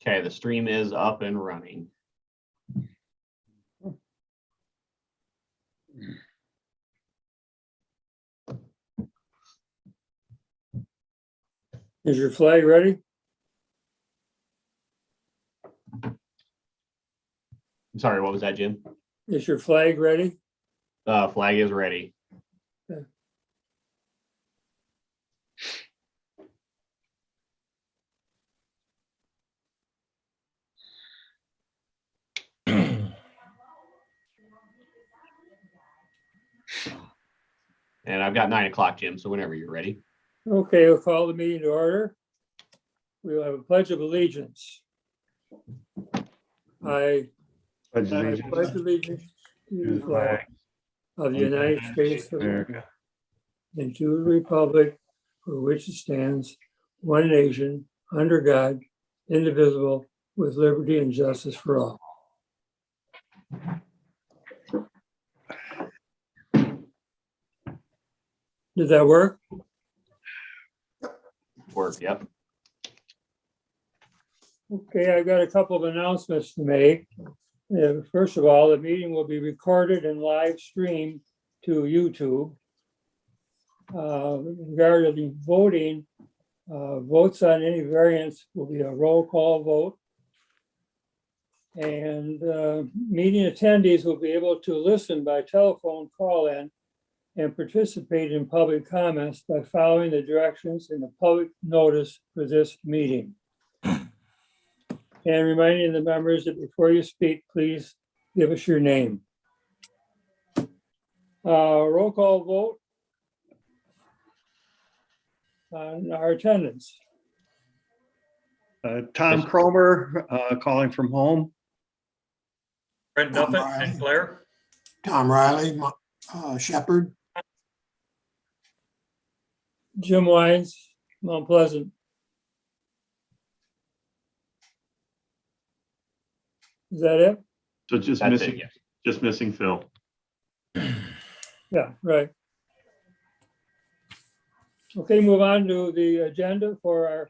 Okay, the stream is up and running. Is your flag ready? I'm sorry, what was that, Jim? Is your flag ready? Flag is ready. Okay. And I've got 9 o'clock, Jim, so whenever you're ready. Okay, we'll call the meeting to order. We will have a pledge of allegiance. I pledge allegiance to the flag of the United States of America and to the republic for which it stands, one nation, under God, indivisible, with liberty and justice for all. Did that work? Work, yep. Okay, I've got a couple of announcements to make. First of all, the meeting will be recorded and live streamed to YouTube. Regarding voting, votes on any variance will be a roll call vote. And meeting attendees will be able to listen by telephone call-in and participate in public comments by following the directions in the public notice for this meeting. And reminding the members that before you speak, please give us your name. Roll call vote on our attendance. Tom Cromer, calling from home. Brent Duffett, St. Clair. Tom Riley, Shepherd. Jim Wines, Mount Pleasant. Is that it? So just That's missing, it, yes. just missing Phil. Yeah, right. Okay, move on to the agenda for our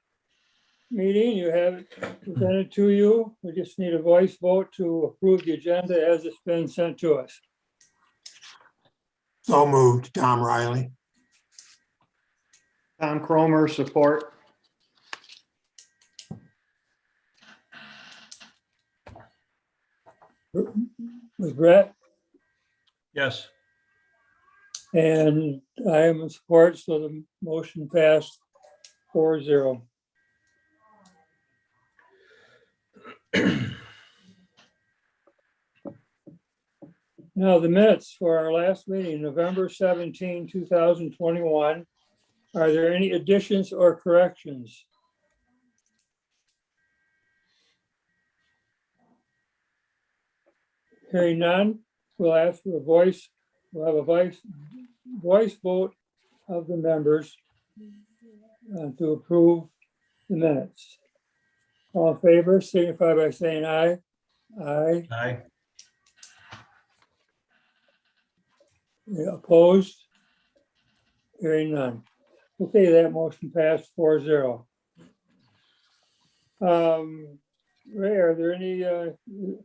meeting. You have it presented to you. We just need a voice vote to approve the agenda as it's been sent to us. So moved, Tom Riley. Tom Cromer, support. With Brett, Yes. and I am in support, so the motion passed 4-0. Now, the minutes for our last meeting, November 17, 2021. Are there any additions or corrections? Hearing none, we'll ask for a voice. We'll have a voice vote of the members to approve the minutes. All in favor, signify by saying aye. Aye. Aye. Opposed? Hearing none. Okay, that motion passed 4-0. Ray, are there any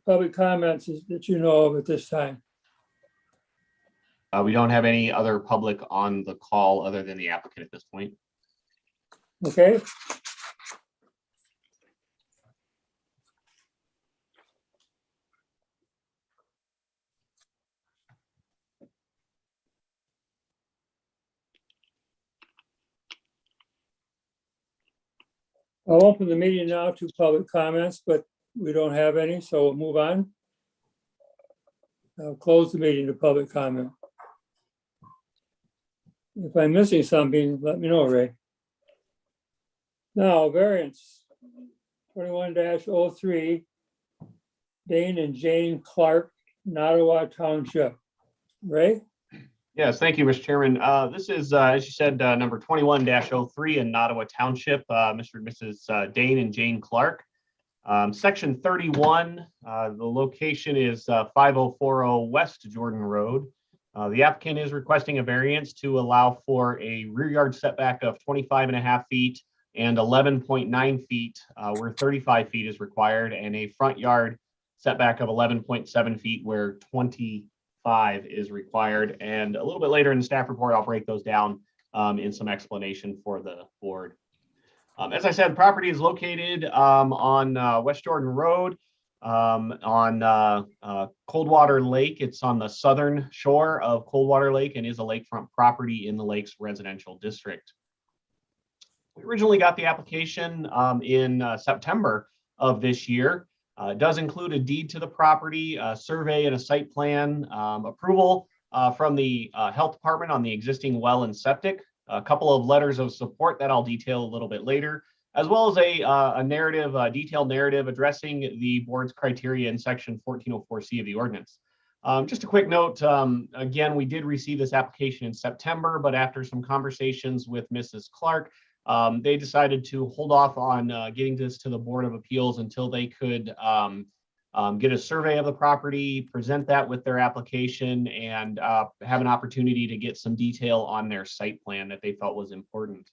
public comments that you know of at this time? We don't have any other public on the call other than the applicant at this point. Okay. I'll open the meeting now to public comments, but we don't have any, so we'll move on. I'll close the meeting to public comment. If I'm missing something, let me know, Ray. Now, variance 21-03, Dane and Jane Clark, Nottawa Township. Ray? Yes, thank you, Mr. Chairman. This is, as you said, number 21-03 in Nottawa Township, Mr. and Mrs. Dane and Jane Clark. Section 31, the location is 5040 West Jordan Road. The applicant is requesting a variance to allow for a rear yard setback of 25.5 feet and 11.9 feet where 35 feet is required, and a front yard setback of 11.7 feet where 25 is required. And a little bit later in the staff report, I'll break those down in some explanation for the board. As I said, the property is located on West Jordan Road on Coldwater Lake. It's on the southern shore of Coldwater Lake and is a lakefront property in the lake's residential district. We originally got the application in September of this year. It does include a deed to the property, a survey and a site plan, approval from the health department on the existing well and septic, a couple of letters of support that I'll detail a little bit later, as well as a narrative, a detailed narrative addressing the board's criteria in section 1404C of the ordinance. Just a quick note, again, we did receive this application in September, but after some conversations with Mrs. Clark, they decided to hold off on getting this to the Board of Appeals until they could get a survey of the property, present that with their application, and have an opportunity to get some detail on their site plan that they felt was important.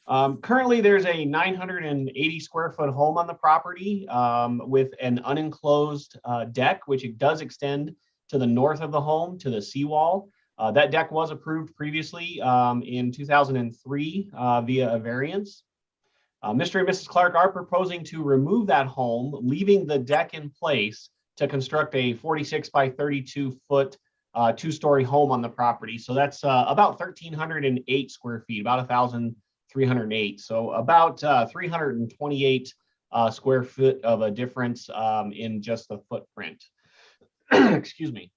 Currently, there's a 980 square foot home on the property with an unenclosed deck, which it does extend to the north of the home to the seawall. That deck was approved previously in 2003 via a variance. Mr. and Mrs. Clark are proposing to remove that home, leaving the deck in place to construct a 46 by 32 foot two-story home on the property. So that's about 1,308 square feet, about 1,308. So about 328 square foot of a difference in just the footprint. Excuse me.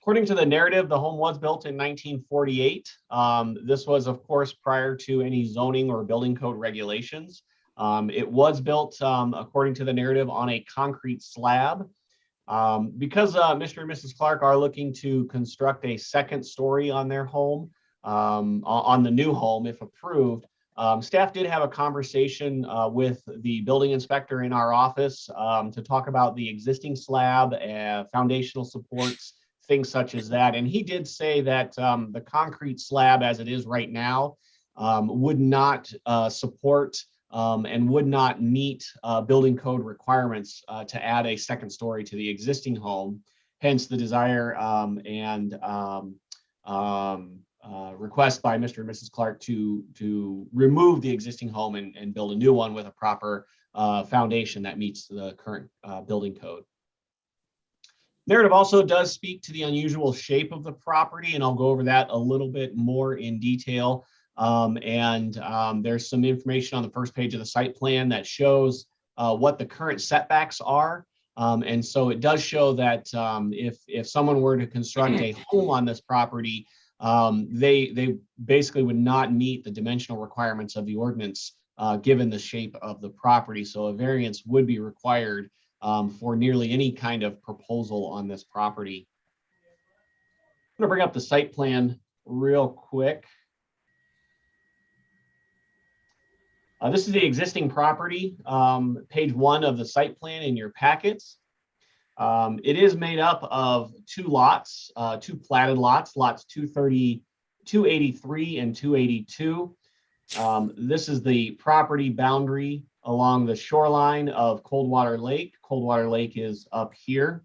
According to the narrative, the home was built in 1948. This was, of course, prior to any zoning or building code regulations. It was built, according to the narrative, on a concrete slab. Because Mr. and Mrs. Clark are looking to construct a second story on their home, on the new home, if approved, staff did have a conversation with the building inspector in our office to talk about the existing slab, foundational supports, things such as that. And he did say that the concrete slab as it is right now would not support and would not meet building code requirements to add a second story to the existing home. Hence the desire and request by Mr. and Mrs. Clark to remove the existing home and build a new one with a proper foundation that meets the current building code. Narrative also does speak to the unusual shape of the property, and I'll go over that a little bit more in detail. There's some information on the first page of the site plan that shows what the current setbacks are. And so it does show that if someone were to construct a home on this property, they basically would not meet the dimensional requirements of the ordinance given the shape of the property. So a variance would be required for nearly any kind of proposal on this property. I'm going to bring up the site plan real quick. This is the existing property, page 1 of the site plan in your packets. It is made up of two lots, two platted lots, lots 283 and 282. This is the property boundary along the shoreline of Coldwater Lake. Coldwater Lake is up here.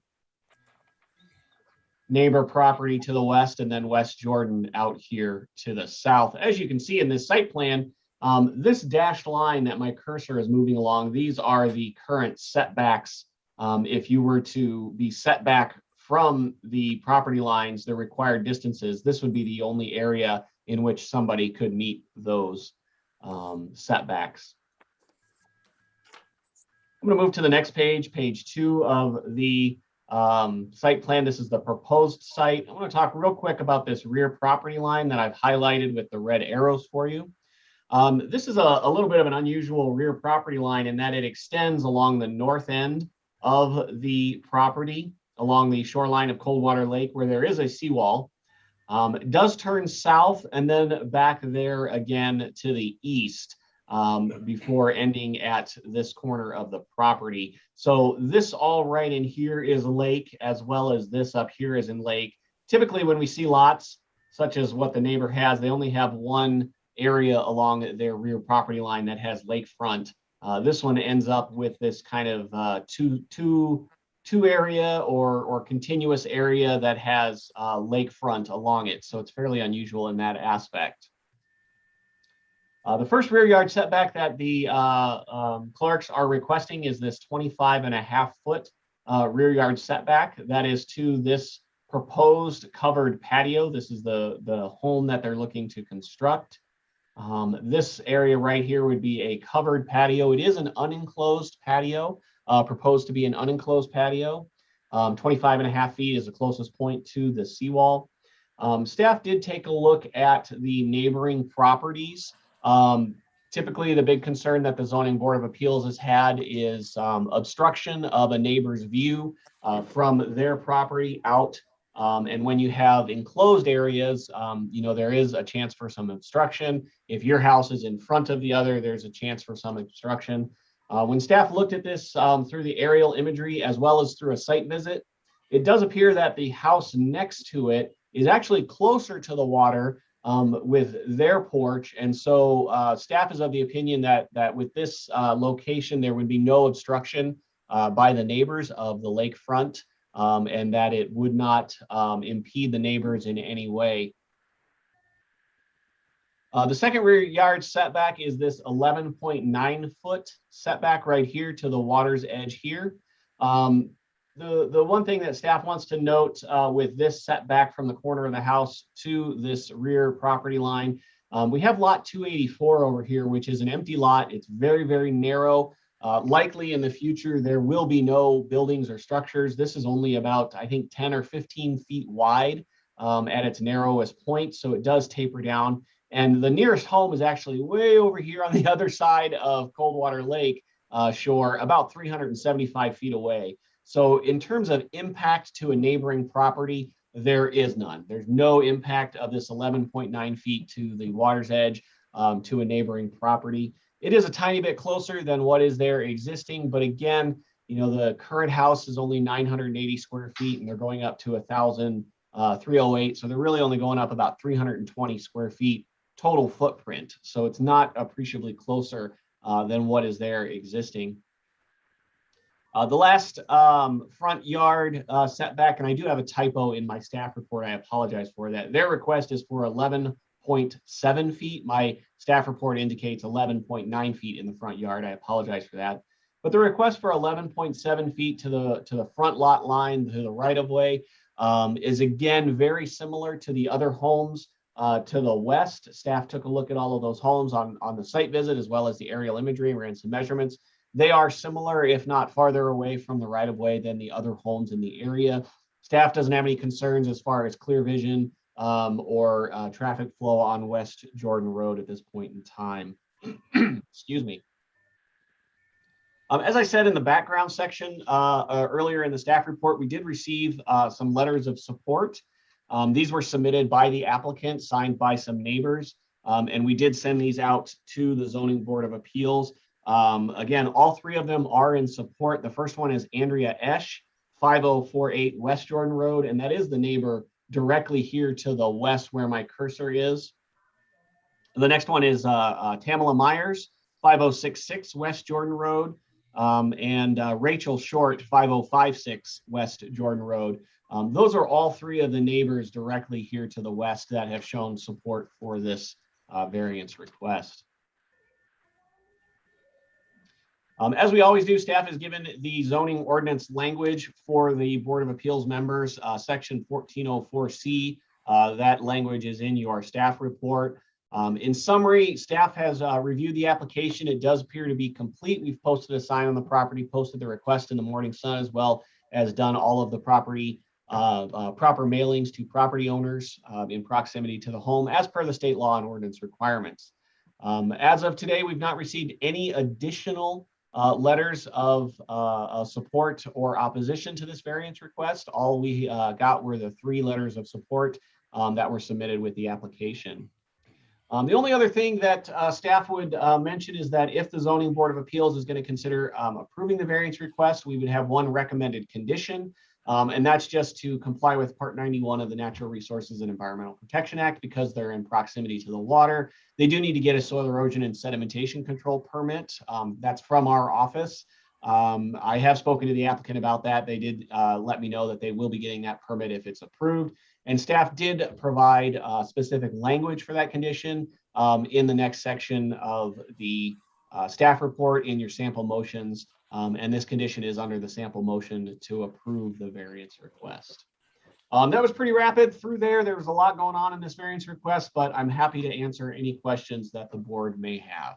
Neighbor property to the west, and then West Jordan out here to the south. As you can see in this site plan, this dashed line that my cursor is moving along, these are the current setbacks. If you were to be set back from the property lines, the required distances, this would be the only area in which somebody could meet those setbacks. I'm going to move to the next page, page 2 of the site plan. This is the proposed site. I want to talk real quick about this rear property line that I've highlighted with the red arrows for you. This is a little bit of an unusual rear property line in that it extends along the north end of the property, along the shoreline of Coldwater Lake, where there is a seawall. It does turn south and then back there again to the east before ending at this corner of the property. So this all right in here is lake, as well as this up here is in lake. Typically when we see lots such as what the neighbor has, they only have one area along their rear property line that has lakefront. This one ends up with this kind of two area or continuous area that has lakefront along it. So it's fairly unusual in that aspect. The first rear yard setback that the clerks are requesting is this 25.5-foot rear yard setback. That is to this proposed covered patio. This is the home that they're looking to construct. This area right here would be a covered patio. It is an unenclosed patio, proposed to be an unenclosed patio. 25.5 feet is the closest point to the seawall. Staff did take a look at the neighboring properties. Typically, the big concern that the Zoning Board of Appeals has had is obstruction of a neighbor's view from their property out. And when you have enclosed areas, there is a chance for some obstruction. If your house is in front of the other, there's a chance for some obstruction. When staff looked at this through the aerial imagery as well as through a site visit, it does appear that the house next to it is actually closer to the water with their porch. And so staff is of the opinion that with this location, there would be no obstruction by the neighbors of the lakefront. And that it would not impede the neighbors in any way. The second rear yard setback is this 11.9-foot setback right here to the water's edge here. The one thing that staff wants to note with this setback from the corner of the house to this rear property line, we have lot 284 over here, which is an empty lot. It's very, very narrow. Likely in the future, there will be no buildings or structures. This is only about, I think, 10 or 15 feet wide at its narrowest point. So it does taper down. And the nearest home is actually way over here on the other side of Coldwater Lake shore, about 375 feet away. So in terms of impact to a neighboring property, there is none. There's no impact of this 11.9 feet to the water's edge to a neighboring property. It is a tiny bit closer than what is there existing, but again, the current house is only 980 square feet and they're going up to 1,308. So they're really only going up about 320 square feet total footprint. So it's not appreciably closer than what is there existing. The last front yard setback, and I do have a typo in my staff report. I apologize for that. Their request is for 11.7 feet. My staff report indicates 11.9 feet in the front yard. I apologize for that. But the request for 11.7 feet to the front lot line, to the right of way, is again very similar to the other homes to the west. Staff took a look at all of those homes on the site visit as well as the aerial imagery and ran some measurements. They are similar, if not farther away from the right of way than the other homes in the area. Staff doesn't have any concerns as far as clear vision or traffic flow on West Jordan Road at this point in time. Excuse me. As I said in the background section earlier in the staff report, we did receive some letters of support. These were submitted by the applicant, signed by some neighbors, and we did send these out to the Zoning Board of Appeals. Again, all three of them are in support. The first one is Andrea Esch, 5048 West Jordan Road, and that is the neighbor directly here to the west where my cursor is. The next one is Tamala Myers, 5066 West Jordan Road, and Rachel Short, 5056 West Jordan Road. Those are all three of the neighbors directly here to the west that have shown support for this variance request. As we always do, staff has given the zoning ordinance language for the Board of Appeals members, section 1404C. That language is in your staff report. In summary, staff has reviewed the application. It does appear to be complete. We've posted a sign on the property, posted the request in the Morning Sun, as well as done all of the property proper mailings to property owners in proximity to the home as per the state law and ordinance requirements. As of today, we've not received any additional letters of support or opposition to this variance request. All we got were the 3 letters of support that were submitted with the application. The only other thing that staff would mention is that if the Zoning Board of Appeals is going to consider approving the variance request, we would have one recommended condition. And that's just to comply with Part 91 of the Natural Resources and Environmental Protection Act because they're in proximity to the water. They do need to get a soil erosion and sedimentation control permit. That's from our office. I have spoken to the applicant about that. They did let me know that they will be getting that permit if it's approved. And staff did provide specific language for that condition in the next section of the staff report in your sample motions. And this condition is under the sample motion to approve the variance request. That was pretty rapid through there. There was a lot going on in this variance request, but I'm happy to answer any questions that the board may have.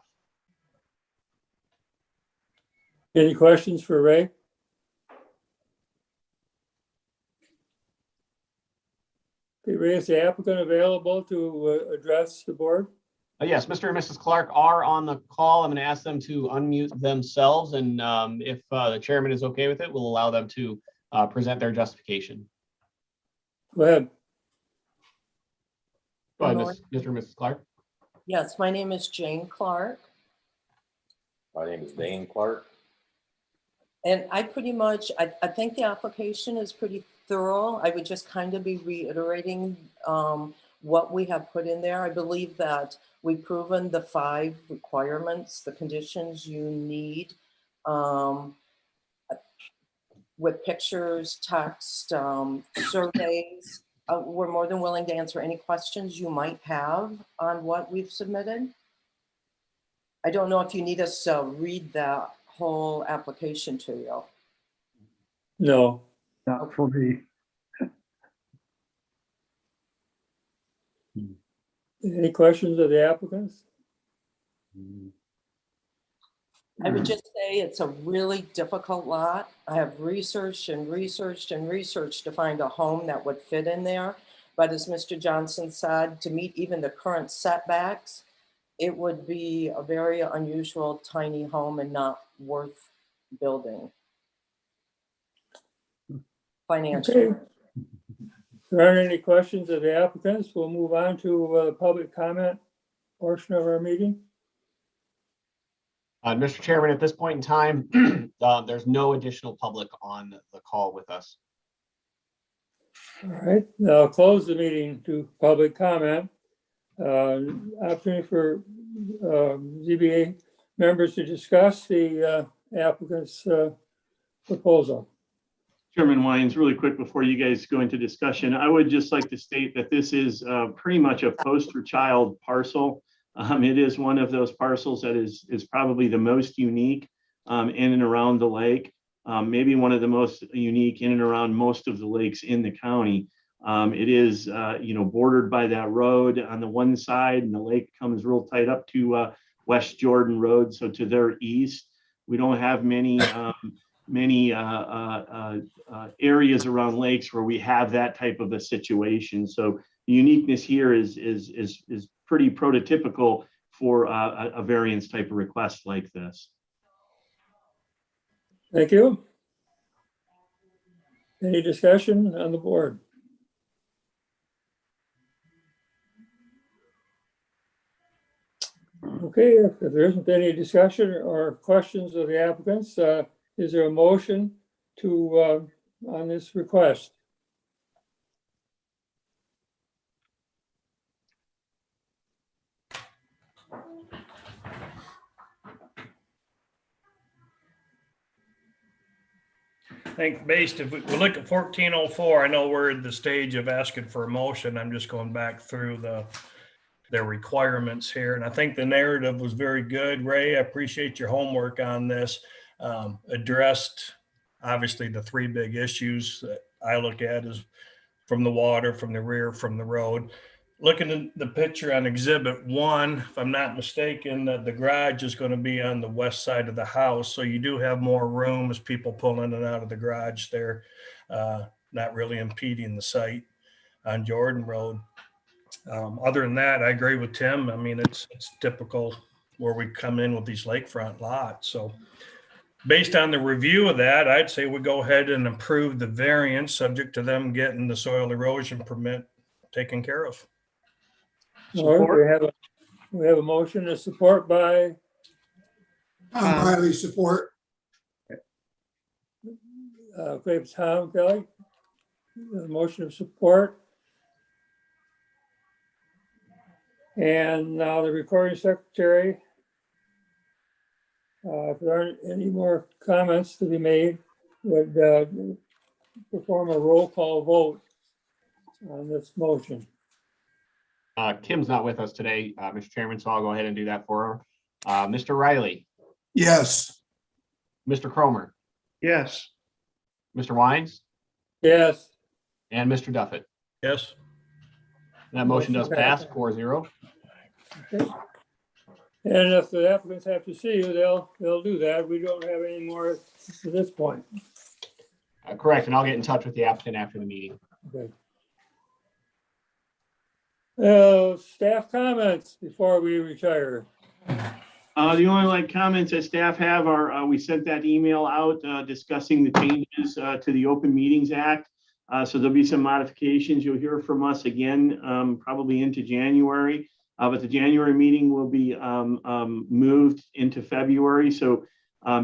Any questions for Ray? Okay, Ray, is the applicant available to address the board? Yes, Mr. and Mrs. Clark are on the call. I'm going to ask them to unmute themselves, and if the chairman is okay with it, we'll allow them to present their justification. Go ahead. Go ahead, Mr. and Mrs. Clark. Yes, my name is Jane Clark, My name is Dane Clark. and I pretty much, I think the application is pretty thorough. I would just kind of be reiterating what we have put in there. I believe that we've proven the 5 requirements, the conditions you need with pictures, text, surveys. We're more than willing to answer any questions you might have on what we've submitted. I don't know if you need us to read that whole application to you. No. Not for me. Any questions of the applicants? I would just say it's a really difficult lot. I have researched and researched and researched to find a home that would fit in there. But as Mr. Johnson said, to meet even the current setbacks, it would be a very unusual tiny home and not worth building financially. Okay. If there aren't any questions of the applicants, we'll move on to the public comment portion of our meeting. Mr. Chairman, at this point in time, there's no additional public on the call with us. All right, now I'll close the meeting to public comment. Opportunity for ZBA members to discuss the applicant's proposal. Chairman Wines, really quick before you guys go into discussion, I would just like to state that this is pretty much a poster child parcel. It is one of those parcels that is probably the most unique in and around the lake, maybe one of the most unique in and around most of the lakes in the county. It is, bordered by that road on the one side, and the lake comes real tight up to West Jordan Road. So to their east, we don't have many areas around lakes where we have that type of a situation. So the uniqueness here is pretty prototypical for a variance type of request like this. Thank you. Any discussion on the board? Okay, if there isn't any discussion or questions of the applicants, is there a motion to on this request? I think based, if we look at 1404, I know we're at the stage of asking for a motion. I'm just going back through their requirements here. And I think the narrative was very good. Ray, I appreciate your homework on this. Addressed, obviously, the 3 big issues that I look at is from the water, from the rear, from the road. Looking at the picture on Exhibit 1, if I'm not mistaken, the garage is going to be on the west side of the house. So you do have more room as people pull in and out of the garage there, not really impeding the site on Jordan Road. Other than that, I agree with Tim. I mean, it's typical where we come in with these lakefront lots. So based on the review of that, I'd say we go ahead and approve the variance subject to them getting the soil erosion permit taken care of. All right, we have a motion to support by Tom Riley, support. Tom Kelly. motion of support. And now the recording secretary. If there aren't any more comments to be made, would perform a roll call vote on this motion. Kim's not with us today, Mr. Chairman, so I'll go ahead and do that for her. Mr. Riley, Yes. Mr. Cromer, Yes. Mr. Wines, Yes. and Mr. Duffett. Yes. That motion does Motion pass passes. 4-0. Okay. And if the applicants have to see you, they'll do that. We don't have any more to this point. Correct, and I'll get in touch with the applicant after the meeting. Okay. Staff comments before we retire. The only comments that staff have are, we sent that email out discussing the changes to the Open Meetings Act. So there'll be some modifications. You'll hear from us again, probably into January. But the January meeting will be moved into February. So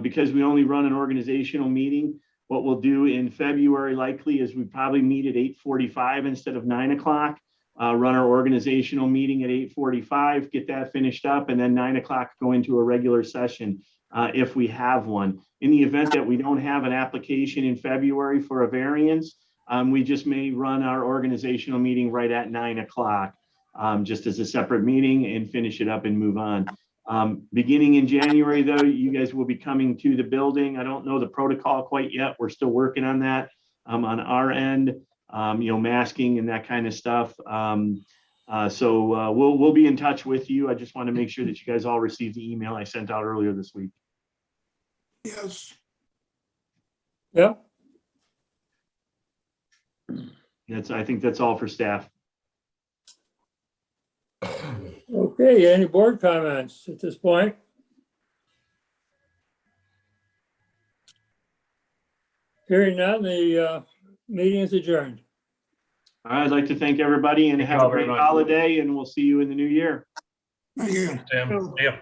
because we only run an organizational meeting, what we'll do in February likely is we probably meet at 8:45 instead of 9 o'clock. Run our organizational meeting at 8:45, get that finished up, and then 9 o'clock go into a regular session if we have one. In the event that we don't have an application in February for a variance, we just may run our organizational meeting right at 9 o'clock, just as a separate meeting, and finish it up and move on. Beginning in January, though, you guys will be coming to the building. I don't know the protocol quite yet. We're still working on that on our end. Masking and that kind of stuff. So we'll be in touch with you. I just want to make sure that you guys all received the email I sent out earlier this week. Yes. Yeah. I think that's all for staff. Okay, any board comments at this point? Hearing none, the meeting is adjourned. I'd like to thank everybody and Thank you have a all very great much. holiday, and we'll see you in the new year. Thank you. Tim, yeah.